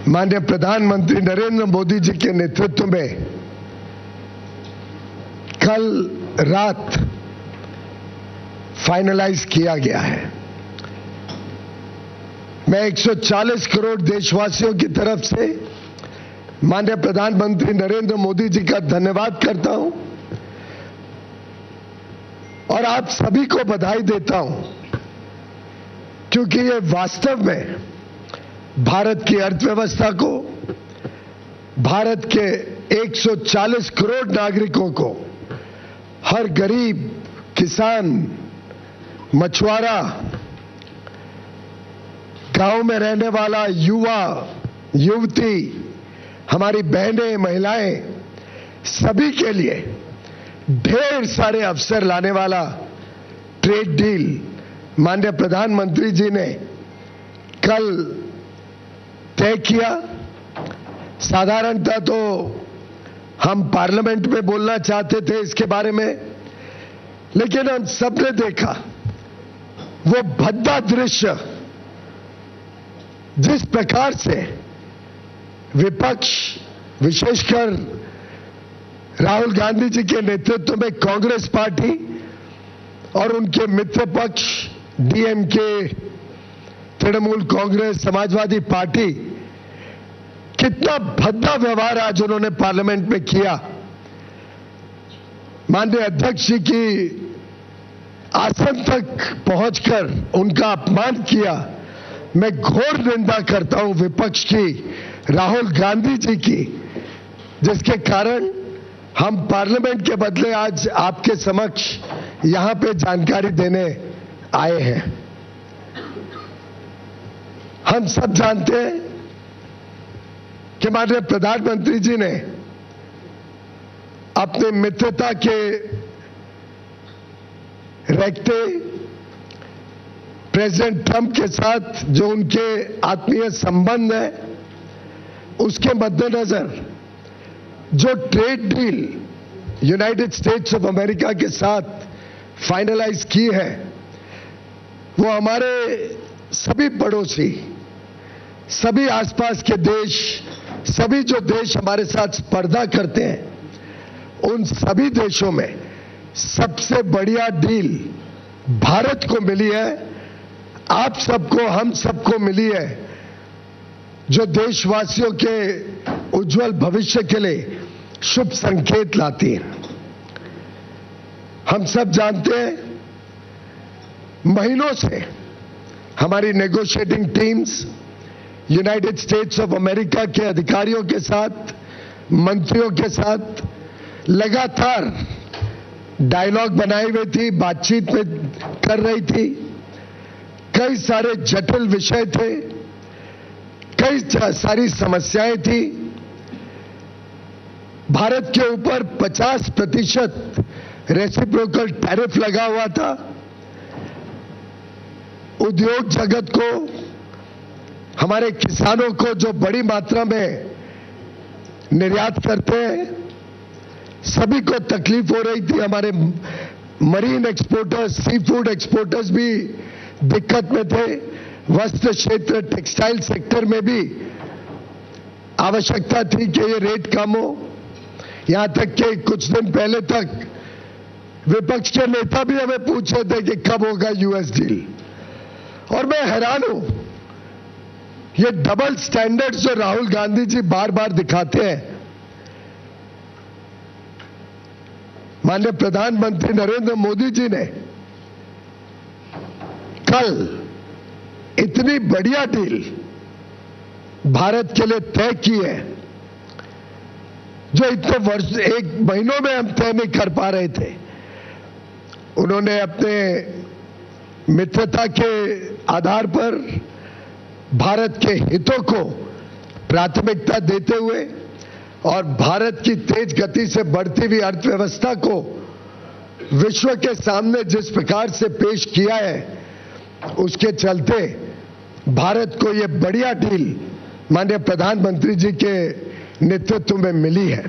माननीय प्रधानमंत्री नरेंद्र मोदी जी के नेतृत्व में कल रात फाइनलाइज किया गया है। मैं 140 करोड़ देशवासियों की तरफ से माननीय प्रधानमंत्री नरेंद्र मोदी जी का धन्यवाद करता हूं और आप सभी को बधाई देता हूं, क्योंकि ये वास्तव में भारत की अर्थव्यवस्था को, भारत के 140 करोड़ नागरिकों को, हर गरीब, किसान, मछुआरा, गांव में रहने वाला युवा, युवती, हमारी बहनें, महिलाएं, सभी के लिए ढेर सारे अवसर लाने वाला ट्रेड डील माननीय प्रधानमंत्री जी ने कल तय किया। साधारणतः तो हम पार्लियामेंट में बोलना चाहते थे इसके बारे में, लेकिन हम सबने देखा वो भद्दा दृश्य, जिस प्रकार से विपक्ष, विशेषकर राहुल गांधी जी के नेतृत्व में कांग्रेस पार्टी और उनके मित्र पक्ष डीएमके, तृणमूल कांग्रेस, समाजवादी पार्टी, कितना भद्दा व्यवहार आज उन्होंने पार्लियामेंट में किया। माननीय अध्यक्ष जी की आसन तक पहुंचकर उनका अपमान किया। मैं घोर निंदा करता हूं विपक्ष की, राहुल गांधी जी की, जिसके कारण हम पार्लियामेंट के बदले आज आपके समक्ष यहां पे जानकारी देने आए हैं। हम सब जानते हैं कि माननीय प्रधानमंत्री जी ने अपने मित्रता के रखते प्रेसिडेंट ट्रंप के साथ जो उनके आत्मीय संबंध है, उसके मद्देनजर जो trade deal United states of America के साथ फाइनलाइज की है, वो हमारे सभी पड़ोसी, सभी आसपास के देश, सभी जो देश हमारे साथ स्पर्धा करते हैं, उन सभी देशों में सबसे बढ़िया डील भारत को मिली है। आप सबको, हम सबको मिली है, जो देशवासियों के उज्जवल भविष्य के लिए शुभ संकेत लाती है। हम सब जानते हैं, महीनों से हमारी negotiating teams United states of America के अधिकारियों के साथ, मंत्रियों के साथ लगातार डायलॉग बनाए हुए थी, बातचीत में कर रही थी। कई सारे जटिल विषय थे, कई सारी समस्याएं थी। भारत के ऊपर 50% रेसिप्रोकल टैरिफ लगा हुआ था। उद्योग जगत को, हमारे किसानों को जो बड़ी मात्रा में निर्यात करते हैं, सभी को तकलीफ हो रही थी। हमारे marine exporters, sea food exporters भी दिक्कत में थे। वस्त्र क्षेत्र, टेक्सटाइल सेक्टर में भी आवश्यकता थी कि ये रेट कम हो। यहां तक कि कुछ दिन पहले तक विपक्ष के नेता भी हमें पूछ रहे थे कि कब होगा यूएस डील। और मैं हैरान हूं, ये डबल स्टैंडर्ड्स जो राहुल गांधी जी बार बार दिखाते हैं। माननीय प्रधानमंत्री नरेंद्र मोदी जी ने कल इतनी बढ़िया डील भारत के लिए तय की है, जो इतने वर्ष, एक महीनों में हम तय नहीं कर पा रहे थे। उन्होंने अपने मित्रता के आधार पर भारत के हितों को प्राथमिकता देते हुए और भारत की तेज गति से बढ़ती हुई अर्थव्यवस्था को विश्व के सामने जिस प्रकार से पेश किया है, उसके चलते भारत को यह बढ़िया डील माननीय प्रधानमंत्री जी के नेतृत्व में मिली है।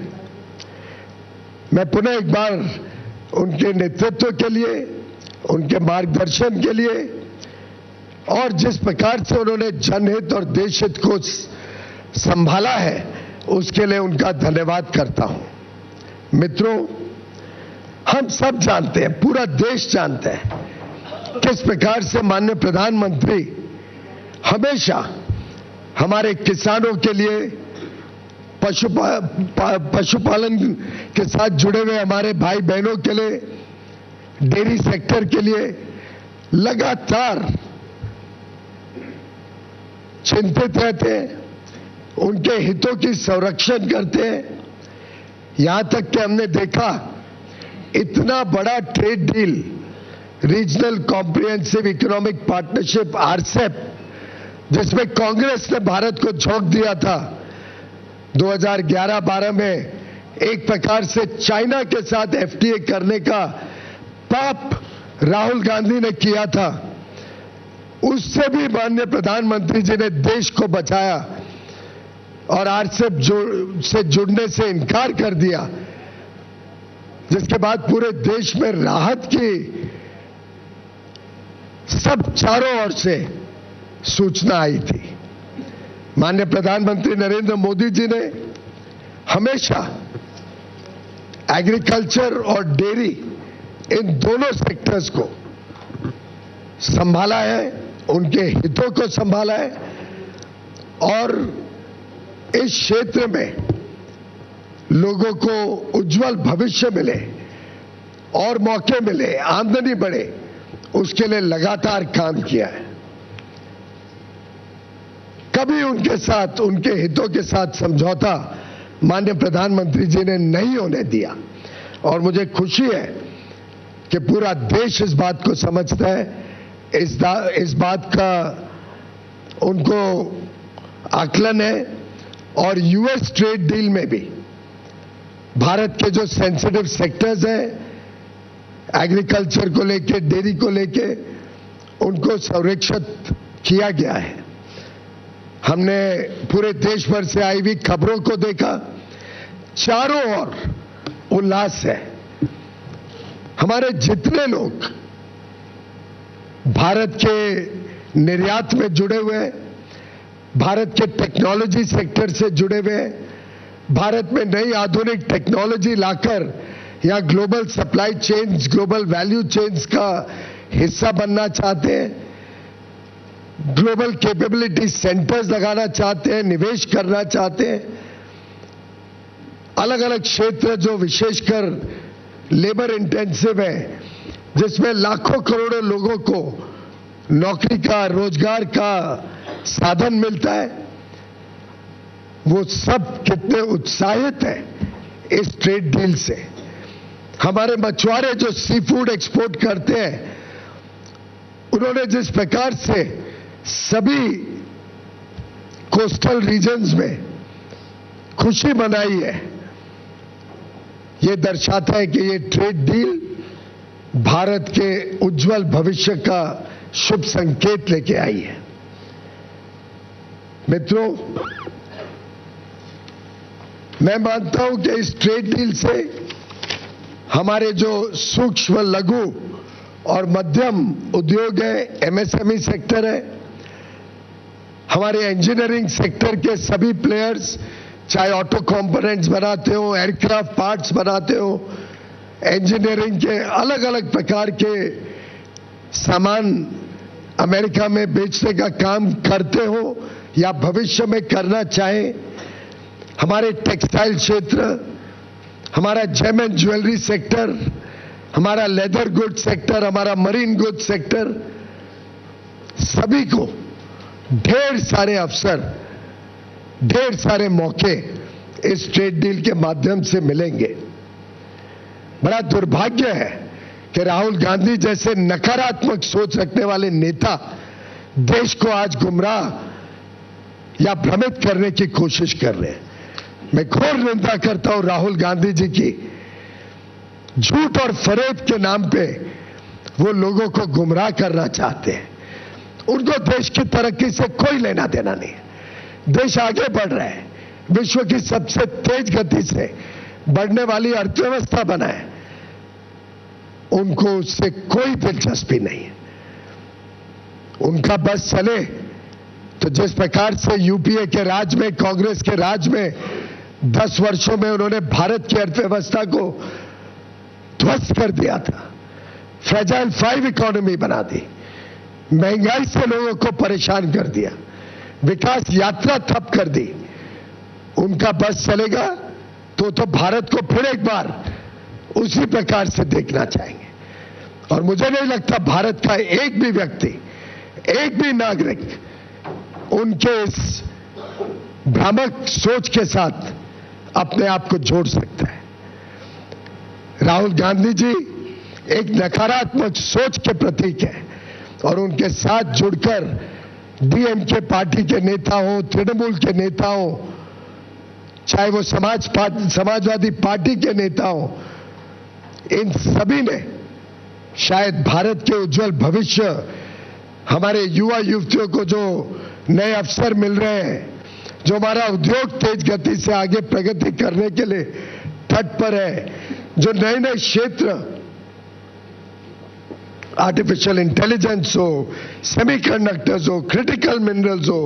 मैं पुनः एक बार उनके नेतृत्व के लिए, उनके मार्गदर्शन के लिए और जिस प्रकार से उन्होंने जनहित और देशहित को संभाला है, उसके लिए उनका धन्यवाद करता हूं। मित्रों, हम सब जानते हैं, पूरा देश जानता है किस प्रकार से माननीय प्रधानमंत्री हमेशा हमारे किसानों के लिए, पशुपालन के साथ जुड़े हुए हमारे भाई बहनों के लिए, डेयरी सेक्टर के लिए लगातार चिंतित रहते हैं, उनके हितों की संरक्षण करते हैं। यहां तक कि हमने देखा इतना बड़ा trade deal, regional comprehensive economic partnership RCEP, जिसमें कांग्रेस ने भारत को झोंक दिया था 2011-12 में, एक प्रकार से चाइना के साथ एफटीए करने का पाप राहुल गांधी ने किया था। उससे भी माननीय प्रधानमंत्री जी ने देश को बचाया और आरसेप से जुड़ने से इनकार कर दिया, जिसके बाद पूरे देश में राहत की सब चारों ओर से सूचना आई थी। माननीय प्रधानमंत्री नरेंद्र मोदी जी ने हमेशा एग्रीकल्चर और डेयरी, इन दोनों सेक्टर्स को संभाला है, उनके हितों को संभाला है और इस क्षेत्र में लोगों को उज्जवल भविष्य मिले और मौके मिले, आमदनी बढ़े, उसके लिए लगातार काम किया है। कभी उनके साथ, उनके हितों के साथ समझौता माननीय प्रधानमंत्री जी ने नहीं होने दिया और मुझे खुशी है कि पूरा देश इस बात को समझता है, इस बात का उनको आकलन है। और यूएस ट्रेड डील में भी भारत के जो सेंसिटिव सेक्टर्स हैं, एग्रीकल्चर को लेके, डेयरी को लेके, उनको संरक्षित किया गया है। हमने पूरे देश भर से आई हुई खबरों को देखा, चारों ओर उल्लास है। हमारे जितने लोग भारत के निर्यात में जुड़े हुए हैं, भारत के टेक्नोलॉजी सेक्टर से जुड़े हुए हैं, भारत में नई आधुनिक टेक्नोलॉजी लाकर या global supply chains, global value chains का हिस्सा बनना चाहते हैं, ग्लोबल कैपेबिलिटी सेंटर्स लगाना चाहते हैं, निवेश करना चाहते हैं। अलग अलग क्षेत्र जो विशेषकर लेबर इंटेंसिव है, जिसमें लाखों करोड़ों लोगों को नौकरी का, रोजगार का साधन मिलता है, वो सब कितने उत्साहित हैं इस ट्रेड डील से। हमारे मछुआरे जो सी फूड एक्सपोर्ट करते हैं, उन्होंने जिस प्रकार से सभी कोस्टल रीजन्स में खुशी मनाई है, ये दर्शाता है कि ये ट्रेड डील भारत के उज्जवल भविष्य का शुभ संकेत लेके आई है। मित्रों, मैं मानता हूं कि इस ट्रेड डील से हमारे जो सूक्ष्म, लघु और मध्यम उद्योग है, एमएसएमई सेक्टर है, हमारे इंजीनियरिंग सेक्टर के सभी प्लेयर्स, चाहे ऑटो कंपोनेंट्स बनाते हो, एयरक्राफ्ट पार्ट्स बनाते हो, इंजीनियरिंग के अलग अलग प्रकार के सामान अमेरिका में बेचने का काम करते हो या भविष्य में करना चाहे, हमारे टेक्सटाइल क्षेत्र, हमारा जेम एंड ज्वेलरी सेक्टर, हमारा लेदर गुड सेक्टर, हमारा मरीन गुड सेक्टर, सभी को ढेर सारे अवसर, ढेर सारे मौके इस ट्रेड डील के माध्यम से मिलेंगे। बड़ा दुर्भाग्य है कि राहुल गांधी जैसे नकारात्मक सोच रखने वाले नेता देश को आज गुमराह या भ्रमित करने की कोशिश कर रहे हैं। मैं घोर निंदा करता हूं राहुल गांधी जी की। झूठ और फरेब के नाम पे वो लोगों को गुमराह करना चाहते हैं। उनको देश की तरक्की से कोई लेना देना नहीं है। देश आगे बढ़ रहा है, विश्व की सबसे तेज गति से बढ़ने वाली अर्थव्यवस्था बना है, उनको उससे कोई दिलचस्पी नहीं है। उनका बस चले तो जिस प्रकार से यूपीए के राज में, कांग्रेस के राज में 10 वर्षों में उन्होंने भारत की अर्थव्यवस्था को ध्वस्त कर दिया था, फ्रेजाइल 5 इकोनॉमी बना दी, महंगाई से लोगों को परेशान कर दिया, विकास यात्रा ठप कर दी, उनका बस चलेगा तो भारत को फिर एक बार उसी प्रकार से देखना चाहेंगे। और मुझे नहीं लगता भारत का एक भी व्यक्ति, एक भी नागरिक उनके इस भ्रामक सोच के साथ अपने आप को जोड़ सकता है। राहुल गांधी जी एक नकारात्मक सोच के प्रतीक है और उनके साथ जुड़कर डीएमके पार्टी के नेता हो, तृणमूल के नेता हो, चाहे वो समाजवादी पार्टी के नेता हो, इन सभी ने शायद भारत के उज्जवल भविष्य, हमारे युवा युवतियों को जो नए अवसर मिल रहे हैं, जो हमारा उद्योग तेज गति से आगे प्रगति करने के लिए तट पर है, जो नए नए क्षेत्र आर्टिफिशियल इंटेलिजेंस हो, सेमीकंडक्टर्स हो, क्रिटिकल मिनरल्स हो,